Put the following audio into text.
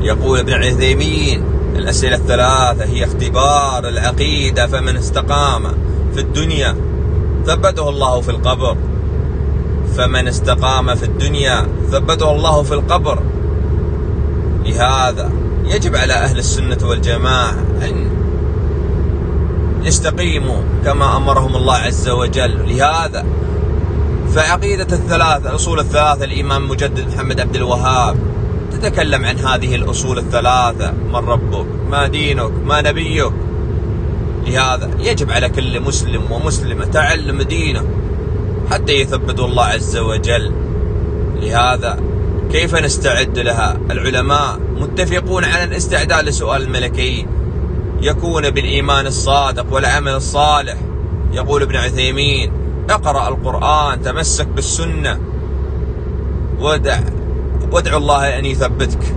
يقول ابن عثيمين: الأسئلة الثلاثة هي اختبار العقيدة، فمن استقام في الدنيا ثبته الله في القبر، فمن استقام في الدنيا ثبته الله في القبر. لهذا يجب على أهل السنة والجماعة أن يستقيموا كما أمرهم الله عز وجل. لهذا فعقيدة الأصول الثلاثة الإمام مجدد محمد عبد الوهاب تتكلم عن هذه الأصول الثلاثة: من ربك، ما دينك، ما نبيك. لهذا يجب على كل مسلم ومسلمة تعلم دينه حتى يثبت الله عز وجل. لهذا كيف نستعد لها؟ العلماء متفقون على الاستعداد لسؤال الملكين يكون بالإيمان الصادق والعمل الصالح. يقول ابن عثيمين: اقرأ القرآن، تمسك بالسنة، وادع الله أن يثبتك.